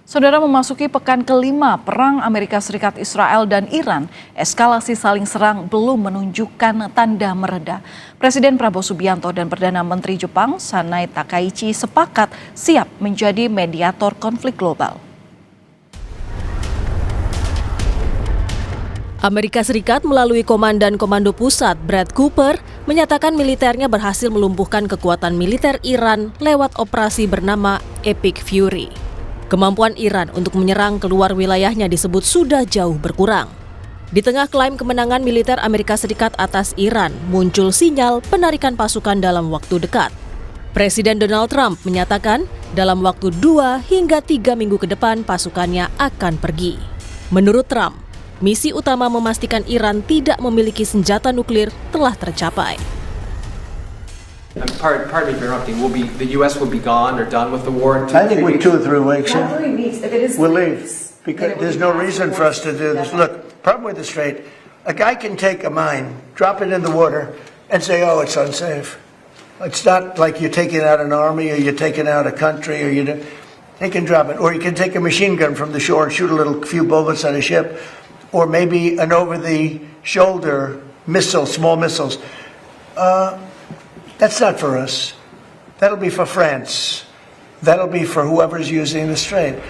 Saudara, memasuki pekan kelima perang Amerika Serikat, Israel, dan Iran, eskalasi saling serang belum menunjukkan tanda mereda. Presiden Prabowo Subianto dan Perdana Menteri Jepang Sanai Takaichi sepakat siap menjadi mediator konflik global. Amerika Serikat melalui Komandan Komando Pusat Brad Cooper menyatakan militernya berhasil melumpuhkan kekuatan militer Iran lewat operasi bernama Epic Fury. Kemampuan Iran untuk menyerang keluar wilayahnya disebut sudah jauh berkurang. Di tengah klaim kemenangan militer Amerika Serikat atas Iran, muncul sinyal penarikan pasukan dalam waktu dekat. Presiden Donald Trump menyatakan dalam waktu 2 hingga 3 minggu ke depan pasukannya akan pergi. Menurut Trump, misi utama memastikan Iran tidak memiliki senjata nuklir telah tercapai. Pardon me for interrupting. The U.S. will be gone or done with the war in 2 I think with 2 or 3 weeks, Not 3 weeks. If it is we'll 3 leave. weeks, Because then it there's will no be reason fast for us to forward. do this. Definitely. Look, problem with the Strait, a guy can take a mine, drop it in the water, and say, oh, it's unsafe. It's not like you're taking out an army or you're taking out a country or they can drop it. Or you can take a machine gun from the shore and shoot a few bullets at a ship. Or maybe an over-the-shoulder missile, small missiles. That's not for us. That'll be for France. That'll be for whoever's using the strait.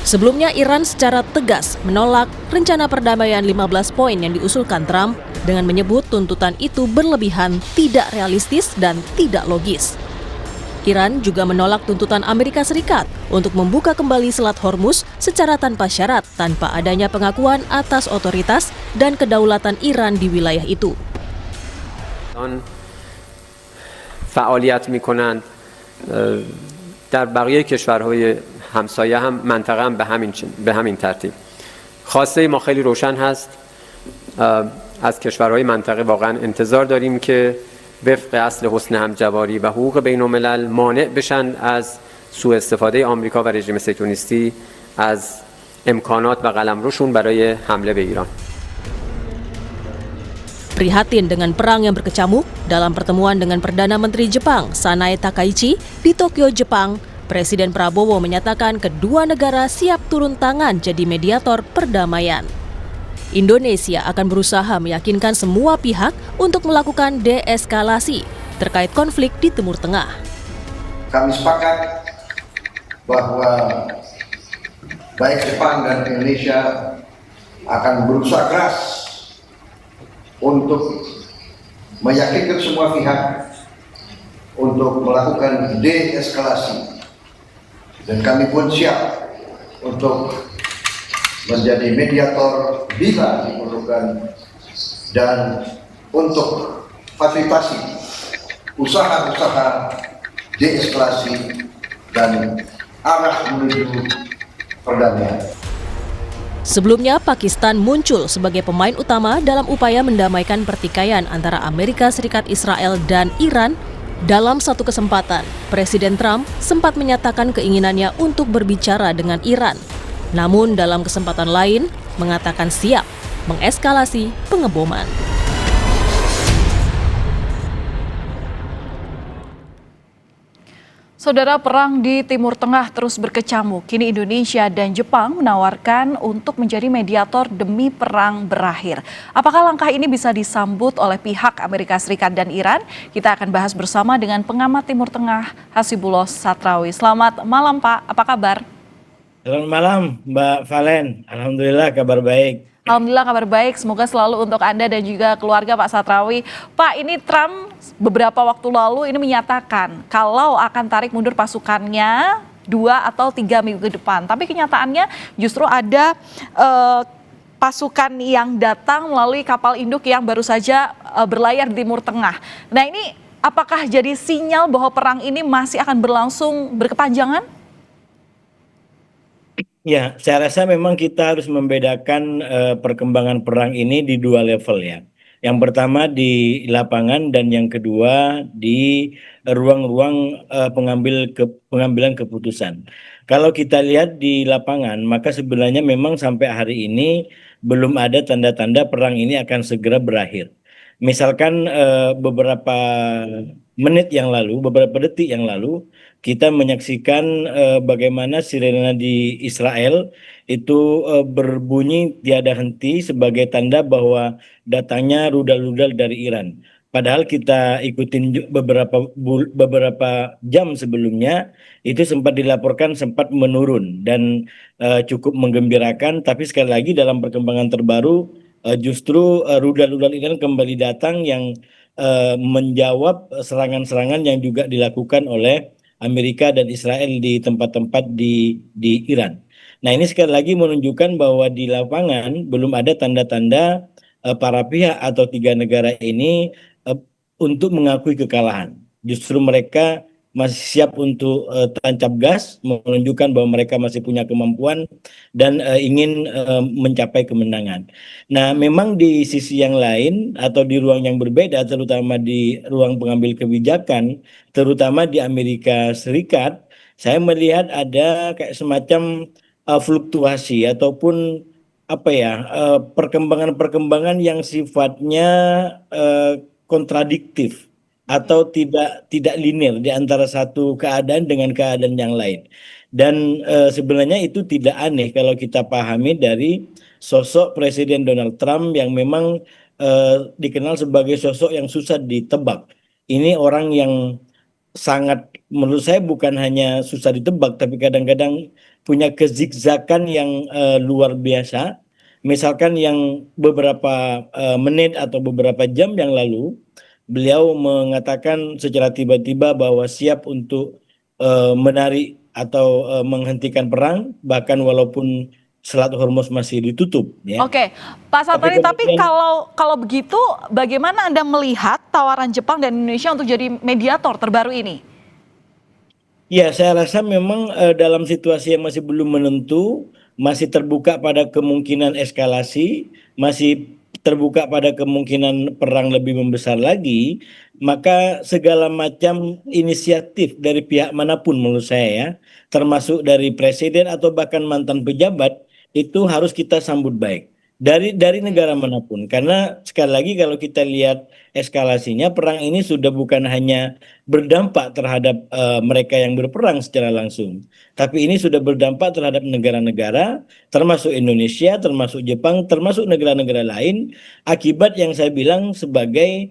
Sebelumnya Iran secara tegas menolak rencana perdamaian 15 poin yang diusulkan Trump dengan menyebut tuntutan itu berlebihan, tidak realistis, dan tidak logis. Iran juga menolak tuntutan Amerika Serikat untuk membuka kembali Selat Hormuz secara tanpa syarat, tanpa adanya pengakuan atas otoritas dan kedaulatan Iran di wilayah itu. فعالیت میکنند در بقیه کشورهای همسایه هم منطقه هم به همین ترتیب. خواسته ما خیلی روشن هست. از کشورهای منطقه واقعا انتظار داریم که وفق اصل حسن همجواری و حقوق بین الملل مانع بشن از سوء استفاده آمریکا و رژیم صهیونیستی از امکانات و قلمروشون برای حمله به ایران. Prihatin dengan perang yang berkecamuk, dalam pertemuan dengan Perdana Menteri Jepang Sanai Takaichi di Tokyo, Jepang, Presiden Prabowo menyatakan kedua negara siap turun tangan jadi mediator perdamaian. Indonesia akan berusaha meyakinkan semua pihak untuk melakukan deeskalasi terkait konflik di Timur Tengah. Kami sepakat bahwa baik Jepang dan Indonesia akan berusaha keras untuk meyakinkan semua pihak untuk melakukan deeskalasi, dan kami pun siap untuk menjadi mediator bila diperlukan dan untuk fasilitasi usaha-usaha deeskalasi dan arah menuju perdamaian. Sebelumnya, Pakistan muncul sebagai pemain utama dalam upaya mendamaikan pertikaian antara Amerika Serikat, Israel, dan Iran. Dalam satu kesempatan, Presiden Trump sempat menyatakan keinginannya untuk berbicara dengan Iran. Namun dalam kesempatan lain, mengatakan siap mengeskalasi pengeboman. Saudara, perang di Timur Tengah terus berkecamuk. Kini Indonesia dan Jepang menawarkan untuk menjadi mediator demi perang berakhir. Apakah langkah ini bisa disambut oleh pihak Amerika Serikat dan Iran? Kita akan bahas bersama dengan pengamat Timur Tengah Hasibullah Satrawi. Selamat malam, Pak. Apa kabar? Selamat malam, Mbak Valen. Alhamdulillah kabar baik. Alhamdulillah kabar baik, semoga selalu untuk Anda dan juga keluarga Pak Satrawi. Pak, ini Trump beberapa waktu lalu ini menyatakan kalau akan tarik mundur pasukannya 2 atau 3 minggu ke depan. Tapi kenyataannya justru ada pasukan yang datang melalui kapal induk yang baru saja berlayar di Timur Tengah. Nah, ini apakah jadi sinyal bahwa perang ini masih akan berlangsung berkepanjangan? Ya, saya rasa memang kita harus membedakan perkembangan perang ini di 2 level ya. Yang pertama di lapangan dan yang kedua di ruang-ruang pengambilan keputusan. Kalau kita lihat di lapangan, maka sebenarnya memang sampai hari ini belum ada tanda-tanda perang ini akan segera berakhir. Misalkan beberapa menit yang lalu, beberapa detik yang lalu, kita menyaksikan bagaimana sirena di Israel itu berbunyi tiada henti sebagai tanda bahwa datangnya rudal-rudal dari Iran. Padahal kita ikutin beberapa jam sebelumnya itu sempat dilaporkan sempat menurun dan cukup menggembirakan. Tapi sekali lagi dalam perkembangan terbaru justru rudal-rudal Iran kembali datang yang menjawab serangan-serangan yang juga dilakukan oleh Amerika dan Israel di tempat-tempat di Iran. Nah, ini sekali lagi menunjukkan bahwa di lapangan belum ada tanda-tanda para pihak atau tiga negara ini untuk mengakui kekalahan. Justru mereka masih siap untuk tancap gas, menunjukkan bahwa mereka masih punya kemampuan dan ingin mencapai kemenangan. Nah, memang di sisi yang lain atau di ruang yang berbeda, terutama di ruang pengambil kebijakan, terutama di Amerika Serikat, saya melihat ada kayak semacam fluktuasi ataupun apa ya, perkembangan-perkembangan yang sifatnya kontradiktif atau tidak linear di antara satu keadaan dengan keadaan yang lain. Dan sebenarnya itu tidak aneh kalau kita pahami dari sosok Presiden Donald Trump yang memang dikenal sebagai sosok yang susah ditebak. Ini orang yang sangat, menurut saya bukan hanya susah ditebak, tapi kadang-kadang punya kezigzagan yang luar biasa. Misalkan yang beberapa menit atau beberapa jam yang lalu, beliau mengatakan secara tiba-tiba bahwa siap untuk menarik atau menghentikan perang, bahkan walaupun Selat Hormuz masih ditutup. Ya. Oke, Pak Satrani, tapi kalau begitu, bagaimana Anda melihat tawaran Jepang dan Indonesia untuk jadi mediator terbaru ini? Ya, saya rasa memang dalam situasi yang masih belum menentu, masih terbuka pada kemungkinan eskalasi, masih terbuka pada kemungkinan perang lebih membesar lagi, maka segala macam inisiatif dari pihak manapun menurut saya ya, termasuk dari presiden atau bahkan mantan pejabat, itu harus kita sambut baik. Dari negara manapun, karena sekali lagi kalau kita lihat eskalasinya, perang ini sudah bukan hanya berdampak terhadap mereka yang berperang secara langsung, tapi ini sudah berdampak terhadap negara-negara, termasuk Indonesia, termasuk Jepang, termasuk negara-negara lain, akibat yang saya bilang sebagai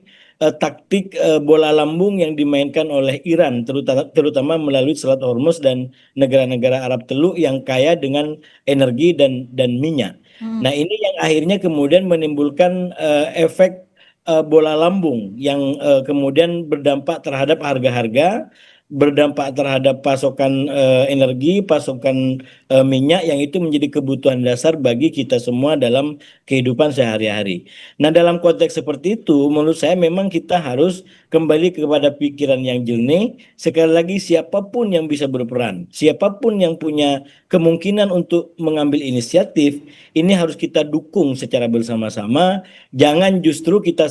taktik bola lambung yang dimainkan oleh Iran, terutama melalui Selat Hormuz dan negara-negara Arab Teluk yang kaya dengan energi dan minyak. Nah, ini yang akhirnya kemudian menimbulkan efek bola lambung yang kemudian berdampak terhadap harga-harga, berdampak terhadap pasokan energi, pasokan minyak yang itu menjadi kebutuhan dasar bagi kita semua dalam kehidupan sehari-hari. Nah, dalam konteks seperti itu, menurut saya memang kita harus kembali kepada pikiran yang jernih. Sekali lagi, siapapun yang bisa berperan, siapapun yang punya kemungkinan untuk mengambil inisiatif, ini harus kita dukung secara bersama-sama. Jangan justru kita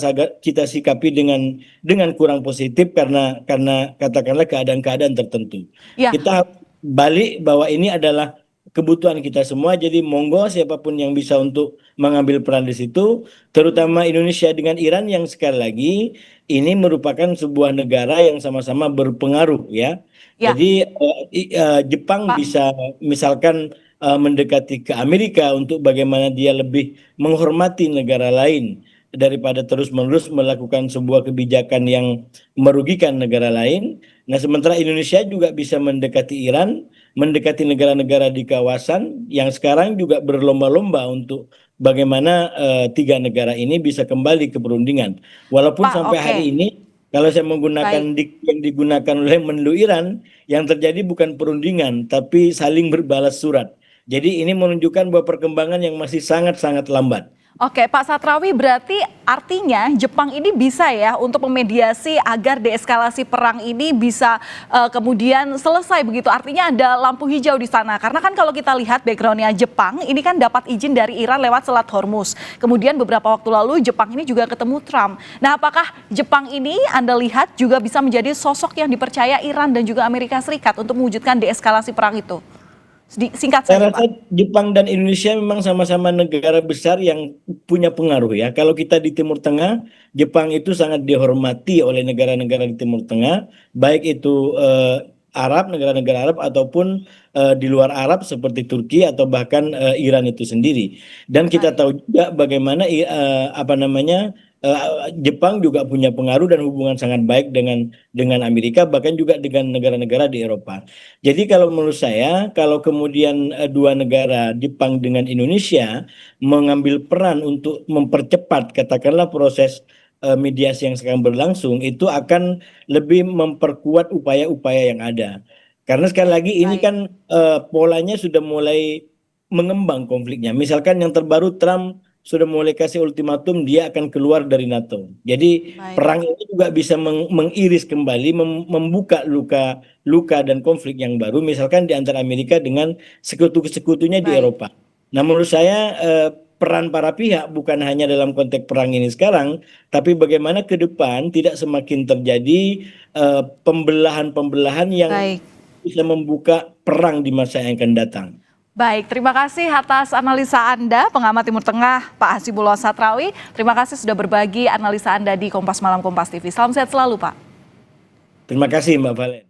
sikapi dengan kurang positif karena katakanlah keadaan-keadaan tertentu. Ya. Kita balik bahwa ini adalah kebutuhan kita semua. Jadi monggo siapapun yang bisa untuk mengambil peran di situ, terutama Indonesia dengan Iran yang sekali lagi ini merupakan sebuah negara yang sama-sama berpengaruh ya. Ya. Jadi Jepang bisa misalkan mendekati ke Amerika untuk bagaimana dia lebih menghormati negara lain daripada terus-menerus melakukan sebuah kebijakan yang merugikan negara lain. Nah, sementara Indonesia juga bisa mendekati Iran, mendekati negara-negara di kawasan yang sekarang juga berlomba-lomba untuk bagaimana tiga negara ini bisa kembali ke perundingan. Walaupun sampai hari ini, kalau saya menggunakan yang digunakan oleh Menlu Iran, yang terjadi bukan perundingan, tapi saling berbalas surat. Jadi ini menunjukkan bahwa perkembangan yang masih sangat-sangat lambat. Oke, Pak Satrawi, berarti artinya Jepang ini bisa ya untuk memediasi agar deeskalasi perang ini bisa kemudian selesai begitu. Artinya ada lampu hijau di sana. Karena kan kalau kita lihat backgroundnya Jepang, ini kan dapat izin dari Iran lewat Selat Hormuz. Kemudian beberapa waktu lalu Jepang ini juga ketemu Trump. Nah, apakah Jepang ini Anda lihat juga bisa menjadi sosok yang dipercaya Iran dan juga Amerika Serikat untuk mewujudkan deeskalasi perang itu? Singkat Saya saja rasa Pak. Jepang dan Indonesia memang sama-sama negara besar yang punya pengaruh ya. Kalau kita di Timur Tengah, Jepang itu sangat dihormati oleh negara-negara di Timur Tengah, baik itu Arab, negara-negara Arab ataupun di luar Arab seperti Turki atau bahkan Iran itu sendiri. Dan kita Baik. tahu juga bagaimana Jepang juga punya pengaruh dan hubungan sangat baik dengan Amerika, bahkan juga dengan negara-negara di Eropa. Jadi kalau menurut saya, kalau kemudian dua negara Jepang dengan Indonesia mengambil peran untuk mempercepat katakanlah proses mediasi yang sekarang berlangsung, itu akan lebih memperkuat upaya-upaya yang ada. Karena sekali lagi ini Baik. kan polanya sudah mulai mengembang konfliknya. Misalkan yang terbaru Trump sudah mulai kasih ultimatum dia akan keluar dari NATO. Jadi Baik. perang ini juga bisa mengiris kembali, membuka luka dan konflik yang baru, misalkan di antara Amerika dengan sekutu-sekutunya di Baik. Eropa. Nah, menurut saya peran para pihak bukan hanya dalam konteks perang ini sekarang, tapi bagaimana ke depan tidak semakin terjadi pembelahan-pembelahan yang Baik. bisa membuka perang di masa yang akan datang. Baik, terima kasih atas analisa Anda, pengamat Timur Tengah Pak Hasibullah Satrawi. Terima kasih sudah berbagi analisa Anda di Kompas Malam Kompas TV. Salam sehat selalu, Pak. Terima kasih Mbak Valen.